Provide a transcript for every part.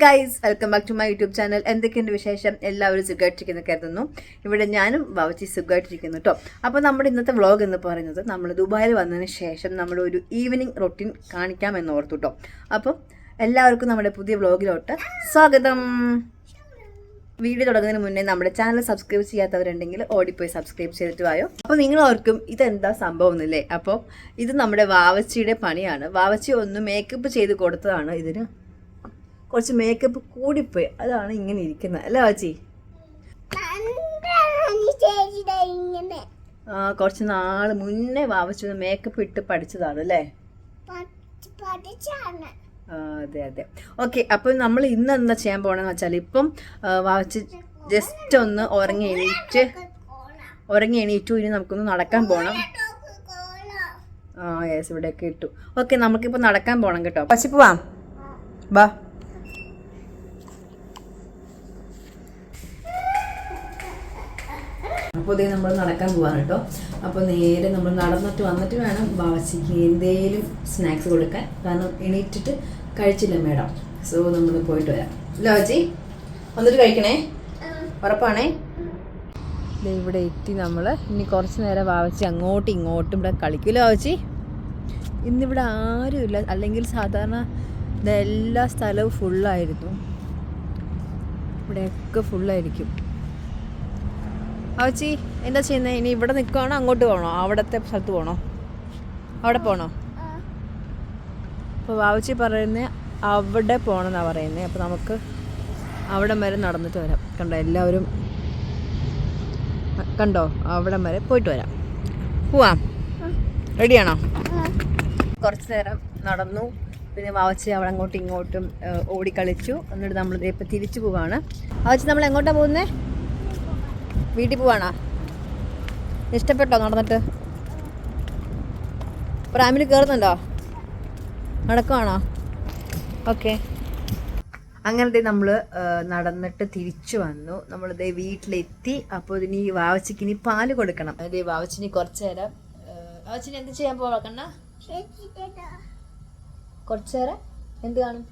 Guys, welcome back to my YouTube channel. എന്തൊക്കെയുണ്ട് വിശേഷം? എല്ലാവരും സുഖമായിട്ടിരിക്കുന്നു കരുതുന്നു. ഇവിടെ ഞാനും വാവച്ചി സുഖമായിട്ടിരിക്കുന്നു കേട്ടോ. അപ്പോൾ നമ്മുടെ ഇന്നത്തെ വ്ളോഗ് എന്ന് പറയുന്നത് നമ്മൾ ദുബായിൽ വന്നതിന് ശേഷം നമ്മുടെ ഒരു ഈവനിങ് റൊട്ടീൻ കാണിക്കാമെന്ന് ഓർത്തു കേട്ടോ. അപ്പം എല്ലാവർക്കും നമ്മുടെ പുതിയ വ്ളോഗിലോട്ട് സ്വാഗതം. വീഡിയോ തുടങ്ങുന്നതിന് മുന്നേ നമ്മുടെ ചാനൽ സബ്സ്ക്രൈബ് ചെയ്യാത്തവരുണ്ടെങ്കിൽ ഓടിപ്പോയി സബ്സ്ക്രൈബ് ചെയ്തിട്ട് വായോ. അപ്പോൾ നിങ്ങൾ ഓർക്കും ഇതെന്താ സംഭവം എന്നല്ലേ. അപ്പോൾ ഇത് നമ്മുടെ വാവച്ചിയുടെ പണിയാണ്. വാവച്ചി ഒന്ന് മേക്കപ്പ് ചെയ്ത് കൊടുത്തതാണ്. ഇതിന് കുറച്ച് മേക്കപ്പ് കൂടിപ്പോയി, അതാണ് ഇങ്ങനെ ഇരിക്കുന്നത് അല്ലേ വാച്ചി? കുറച്ച് നാൾ മുന്നേ വാവച്ചി മേക്കപ്പ് ഇട്ട് പഠിച്ചതാണ് അല്ലേ? അതെ അതെ. ഓക്കെ, അപ്പം നമ്മൾ ഇന്ന് എന്താ ചെയ്യാൻ പോകണമെന്ന് വെച്ചാൽ, ഇപ്പം വാവച്ചി ജസ്റ്റ് ഒന്ന് ഉറങ്ങി എണീറ്റു. ഇനി നമുക്കൊന്ന് നടക്കാൻ പോകണം. യെസ്, ഇവിടെയൊക്കെ ഇട്ടു. ഓക്കെ, നമുക്കിപ്പോൾ നടക്കാൻ പോകണം കേട്ടോ. പശി പോവാം, ബാ. അപ്പോൾ ഇതേ നമ്മൾ നടക്കാൻ പോകാൻ കേട്ടോ. അപ്പോൾ നേരെ നമ്മൾ നടന്നിട്ട് വന്നിട്ട് വേണം വാവച്ചിക്ക് എന്തേലും സ്നാക്സ് കൊടുക്കാൻ. കാരണം എണീറ്റിട്ട് കഴിച്ചില്ല മേഡം. സോ നമ്മൾ പോയിട്ട് വരാം. ഇല്ല വാച്ചി, വന്നിട്ട് കഴിക്കണേ, ഉറപ്പാണേ. ഇവിടെ എത്തി നമ്മൾ. ഇനി കുറച്ച് നേരം വാവച്ചി അങ്ങോട്ടും ഇങ്ങോട്ടും ഇവിടെ കളിക്കില്ല വാവച്ചി. ഇന്നിവിടെ ആരുമില്ല. അല്ലെങ്കിൽ സാധാരണ എല്ലാ സ്ഥലവും ഫുള്ളായിരുന്നു. ഇവിടെയൊക്കെ ഫുള്ളായിരിക്കും. വാവച്ചി എന്താ ചെയ്യുന്നത്? ഇനി ഇവിടെ നിൽക്കുകയാണോ അങ്ങോട്ട് പോകണോ? അവിടുത്തെ സ്ഥലത്ത് പോകണോ? അവിടെ പോകണോ? അപ്പോൾ വാവച്ചി പറയുന്നത് അവിടെ പോകണമെന്നാണ് പറയുന്നത്. അപ്പോൾ നമുക്ക് അവിടെ വരെ നടന്നിട്ട് വരാം. കണ്ടോ, എല്ലാവരും കണ്ടോ? അവിടെ വരെ പോയിട്ട് വരാം. പോവാം, റെഡിയാണോ? കുറച്ച് നേരം നടന്നു. പിന്നെ വാവച്ചി അവിടെ അങ്ങോട്ടും ഇങ്ങോട്ടും ഓടിക്കളിച്ചു. എന്നിട്ട് നമ്മൾ ഇപ്പം തിരിച്ചു പോവാണ്. വാവച്ചി, നമ്മൾ എങ്ങോട്ടാണ് പോകുന്നത്? വീട്ടിൽ പോവാണോ? ഇഷ്ടപ്പെട്ടോ നടന്നിട്ട്? പ്രാമിൽ കയറുന്നുണ്ടോ? നടക്കുവാണോ? ഓക്കെ, അങ്ങനത്തെ നമ്മൾ നടന്നിട്ട് തിരിച്ചു വന്നു. നമ്മളിതേ വീട്ടിലെത്തി. അപ്പോൾ ഇതിന് ഈ വാവച്ചിക്ക് ഇനി പാല് കൊടുക്കണം. അതേ വാവച്ചിന് കുറച്ച് നേരം. വാവച്ചിന് എന്ത് ചെയ്യാൻ പോകണ? കുറച്ച് നേരം എന്ത് കാണും?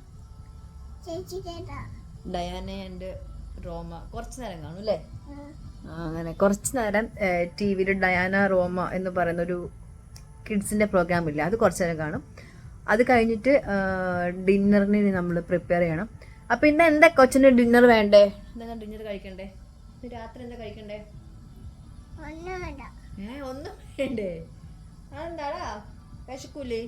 ഡയാന ആൻഡ് റോമ കുറച്ച് നേരം കാണും അല്ലേ? അങ്ങനെ കുറച്ച് നേരം ടി വിയിൽ ഡയാന റോമ എന്ന് പറയുന്ന ഒരു കിഡ്സിൻ്റെ പ്രോഗ്രാം ഇല്ല, അത് കുറച്ച് നേരം കാണും. അത് കഴിഞ്ഞിട്ട് ഡിന്നറിന് നമ്മൾ പ്രിപ്പയർ ചെയ്യണം. അപ്പം ഇന്ന് എന്താ കൊച്ചിന് ഡിന്നർ വേണ്ടേ? എന്താ ഡിന്നർ കഴിക്കണ്ടേ? രാത്രി എന്താ കഴിക്കണ്ടേ? ഒന്നും വേണ്ടേ? അതെന്താടാ, വിശക്കൂലേ?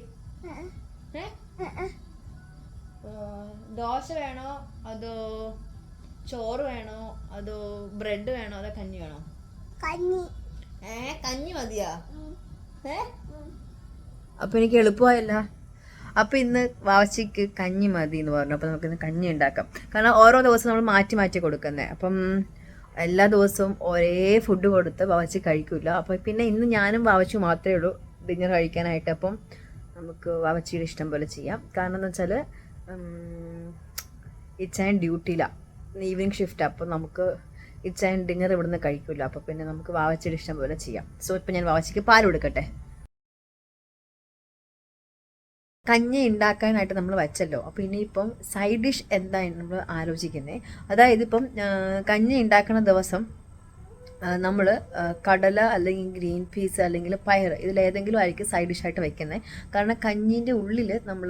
ദോശ വേണോ അതോ ചോറ് വേണോ അതോ ബ്രെഡ് വേണോ അതോ കഞ്ഞി വേണോ? കഞ്ഞി മതിയാ? അപ്പൊ എനിക്ക് എളുപ്പമായല്ല. അപ്പൊ ഇന്ന് വാവച്ചിക്ക് കഞ്ഞി മതി എന്ന് പറഞ്ഞു. അപ്പൊ നമുക്കിന്ന് കഞ്ഞി ഉണ്ടാക്കാം. കാരണം ഓരോ ദിവസവും നമ്മൾ മാറ്റി മാറ്റി കൊടുക്കുന്നത്. അപ്പം എല്ലാ ദിവസവും ഒരേ ഫുഡ് കൊടുത്ത് വാവച്ചി കഴിക്കില്ല. അപ്പൊ പിന്നെ ഇന്ന് ഞാനും വാവച്ചും മാത്രമേ ഉള്ളൂ ഡിന്നർ കഴിക്കാനായിട്ട്. അപ്പം നമുക്ക് വാവച്ചിയുടെ ഇഷ്ടം പോലെ ചെയ്യാം. കാരണം എന്ന് വെച്ചാൽ ഇച്ചാൻ ഡ്യൂട്ടിയിലാണ്, ഈവനിങ് ഷിഫ്റ്റ്. അപ്പോൾ നമുക്ക് ഇച്ചാൻ ഡിന്നർ ഇവിടുന്ന് കഴിക്കില്ല. അപ്പോൾ പിന്നെ നമുക്ക് വാവച്ചിയുടെ ഇഷ്ടം പോലെ ചെയ്യാം. സോ ഇപ്പം ഞാൻ വാവച്ചിക്ക് പാൽ കൊടുക്കട്ടെ. കഞ്ഞി ഉണ്ടാക്കാനായിട്ട് നമ്മൾ വെച്ചല്ലോ. അപ്പോൾ ഇനിയിപ്പം സൈഡ് ഡിഷ് എന്താണ് നമ്മൾ ആലോചിക്കുന്നത്. അതായത് ഇപ്പം കഞ്ഞി ഉണ്ടാക്കുന്ന ദിവസം നമ്മൾ കടല അല്ലെങ്കിൽ ഗ്രീൻ പീസ് അല്ലെങ്കിൽ പയർ ഇതിലേതെങ്കിലും ആയിരിക്കും സൈഡ് ഡിഷായിട്ട് വെക്കുന്നത്. കാരണം കഞ്ഞീൻ്റെ ഉള്ളിൽ നമ്മൾ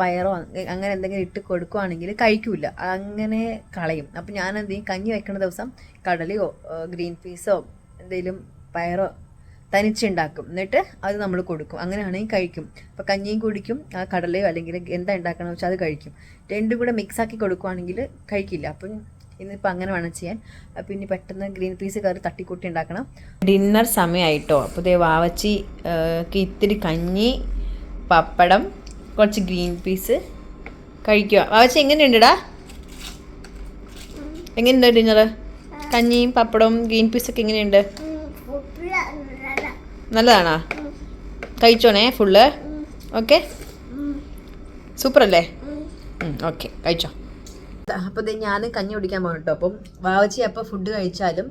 പയറോ അങ്ങനെ എന്തെങ്കിലും ഇട്ട് കൊടുക്കുകയാണെങ്കിൽ കഴിക്കില്ല, അങ്ങനെ കളയും. അപ്പോൾ ഞാൻ എന്ത് ചെയ്യും, കഞ്ഞി വെക്കുന്ന ദിവസം കടലയോ ഗ്രീൻ പീസോ എന്തെങ്കിലും പയറോ തനിച്ചുണ്ടാക്കും. എന്നിട്ട് അത് നമ്മൾ കൊടുക്കും. അങ്ങനെയാണെങ്കിൽ കഴിക്കും. അപ്പോൾ കഞ്ഞിയും കുടിക്കും, കടലയോ അല്ലെങ്കിൽ എന്താ ഉണ്ടാക്കണമെന്ന് വെച്ചാൽ അത് കഴിക്കും. രണ്ടും കൂടെ മിക്സാക്കി കൊടുക്കുകയാണെങ്കിൽ കഴിക്കില്ല. അപ്പം ഇന്നിപ്പോൾ അങ്ങനെ വേണം ചെയ്യാൻ. അപ്പോൾ ഇനി പെട്ടെന്ന് ഗ്രീൻ പീസ് കയറി തട്ടിക്കൂട്ടി ഉണ്ടാക്കണം. ഡിന്നർ സമയമായിട്ടോ. അപ്പോൾ ദേ വാവച്ചിക്ക് ഇത്തിരി കഞ്ഞി, പപ്പടം, കുറച്ച് ഗ്രീൻ പീസ് കഴിക്കുക. വാവച്ചി എങ്ങനെയുണ്ടടാ? എങ്ങനെയുണ്ട് ഡിന്നർ? കഞ്ഞിയും പപ്പടവും ഗ്രീൻ പീസൊക്കെ എങ്ങനെയുണ്ട്? നല്ലതാണോ? കഴിച്ചോണേ ഫുള്ള്. ഓക്കെ, സൂപ്പറല്ലേ? ഓക്കെ, കഴിച്ചോ. അപ്പോൾ ഞാൻ കഞ്ഞി കുടിക്കാൻ പോകും കേട്ടോ. അപ്പം വാവച്ചി അപ്പോൾ ഫുഡ് കഴിച്ചാലും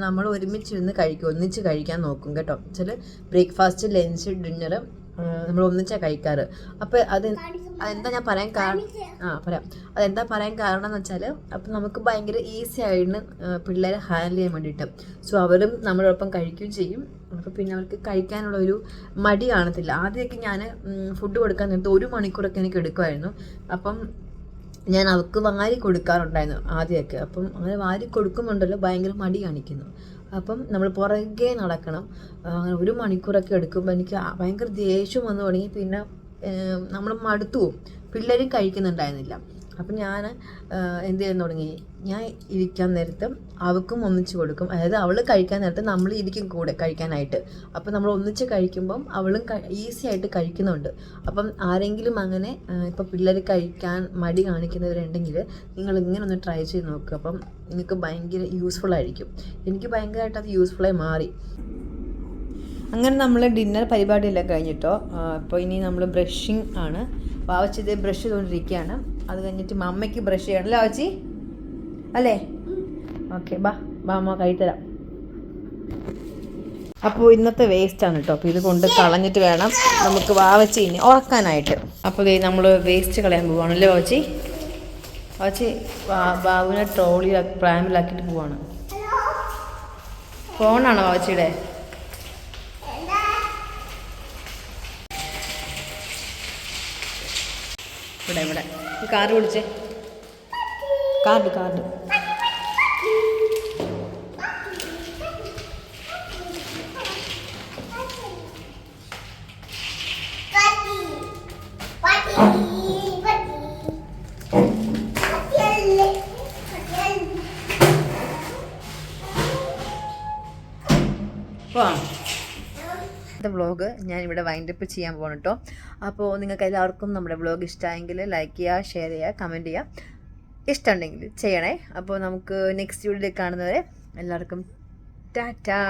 നമ്മൾ ഒരുമിച്ചിരുന്ന് കഴിക്കും, ഒന്നിച്ച് കഴിക്കാൻ നോക്കും കേട്ടോ. വെച്ചാൽ ബ്രേക്ക്ഫാസ്റ്റ്, ലഞ്ച്, ഡിന്നർ നമ്മൾ ഒന്നിച്ചാണ് കഴിക്കാറ്. അപ്പോൾ അതെന്താ ഞാൻ പറയാൻ കാരണം പറയാം. അതെന്താ പറയാൻ കാരണം എന്ന് വെച്ചാൽ അപ്പം നമുക്ക് ഭയങ്കര ഈസി ആയിട്ട് പിള്ളേരെ ഹാൻഡിൽ ചെയ്യാൻ വേണ്ടിയിട്ട്. സോ അവരും നമ്മളോടൊപ്പം കഴിക്കുകയും ചെയ്യും. അപ്പോൾ പിന്നെ അവർക്ക് കഴിക്കാനുള്ളൊരു മടി കാണത്തില്ല. ആദ്യമൊക്കെ ഞാൻ ഫുഡ് കൊടുക്കാൻ നേരത്തെ 1 മണിക്കൂറൊക്കെ എനിക്ക് എടുക്കുമായിരുന്നു. അപ്പം ഞാൻ അവൾക്ക് വാരി കൊടുക്കാറുണ്ടായിരുന്നു ആദ്യമൊക്കെ. അപ്പം അങ്ങനെ വാരി കൊടുക്കുമ്പോണ്ടല്ലോ ഭയങ്കര മടി കാണിക്കുന്നു. അപ്പം നമ്മൾ പുറകെ നടക്കണം. അങ്ങനെ 1 മണിക്കൂറൊക്കെ എടുക്കുമ്പോൾ എനിക്ക് ഭയങ്കര ദേഷ്യം വന്നു തുടങ്ങി. പിന്നെ നമ്മൾ മടുത്തു പോകും. പിള്ളേരും കഴിക്കുന്നുണ്ടായിരുന്നില്ല. അപ്പം ഞാൻ എന്ത് ചെയ്യാൻ തുടങ്ങി, ഞാൻ ഇരിക്കാൻ നേരത്ത് അവൾക്കും ഒന്നിച്ച് കൊടുക്കും. അതായത് അവൾ കഴിക്കാൻ നേരത്ത് നമ്മൾ ഇരിക്കും കൂടെ കഴിക്കാനായിട്ട്. അപ്പം നമ്മൾ ഒന്നിച്ച് കഴിക്കുമ്പം അവളും ഈസി ആയിട്ട് കഴിക്കുന്നുണ്ട്. അപ്പം ആരെങ്കിലും അങ്ങനെ ഇപ്പം പിള്ളേർ കഴിക്കാൻ മടി കാണിക്കുന്നവരുണ്ടെങ്കിൽ നിങ്ങൾ ഇങ്ങനെ ഒന്ന് ട്രൈ ചെയ്ത് നോക്കുക. അപ്പം നിങ്ങൾക്ക് ഭയങ്കര യൂസ്ഫുള്ളായിരിക്കും. എനിക്ക് ഭയങ്കരമായിട്ട് അത് യൂസ്ഫുള്ളായി മാറി. അങ്ങനെ നമ്മൾ ഡിന്നർ പരിപാടിയെല്ലാം കഴിഞ്ഞിട്ടോ. അപ്പോൾ ഇനി നമ്മൾ ബ്രഷിങ് ആണ്. വാവച്ചിത് ബ്രഷ് ചെയ്തുകൊണ്ടിരിക്കുകയാണ്. അത് കഴിഞ്ഞിട്ട് അമ്മയ്ക്ക് ബ്രഷ് ചെയ്യണം അല്ലേ വാവച്ചി? അല്ലേ? ഓക്കെ, അമ്മ കഴിത്തരാം. അപ്പോൾ ഇന്നത്തെ വേസ്റ്റാണ് കേട്ടോ. അപ്പോൾ ഇത് കൊണ്ട് കളഞ്ഞിട്ട് വേണം നമുക്ക് വാവച്ചി ഇനി ഉറക്കാനായിട്ട്. അപ്പോൾ നമ്മൾ വേസ്റ്റ് കളയാൻ പോവുകയാണ് അല്ലേ വാവച്ചി? വാവച്ചി ബാബുവിനെ പ്രാമിലാക്കിയിട്ട് പോവാണ്. ഫോണാണോ വാവച്ചിയുടെ? ഇവിടെ ഈ കാർഡ് പിടിച്ചേ. കാർഡ് വ്ളോഗ് ഞാനിവിടെ വൈൻഡപ്പ് ചെയ്യാൻ പോകണം കേട്ടോ. അപ്പോൾ നിങ്ങൾക്ക് എല്ലാവർക്കും നമ്മുടെ വ്ളോഗ് ഇഷ്ടമായെങ്കിൽ ലൈക്ക് ചെയ്യുക, ഷെയർ ചെയ്യുക, കമൻറ്റ് ചെയ്യുക. ഇഷ്ടമുണ്ടെങ്കിൽ ചെയ്യണേ. അപ്പോൾ നമുക്ക് നെക്സ്റ്റ് വീഡിയോയിൽ കാണുന്നവരെ എല്ലാവർക്കും ടാറ്റാ.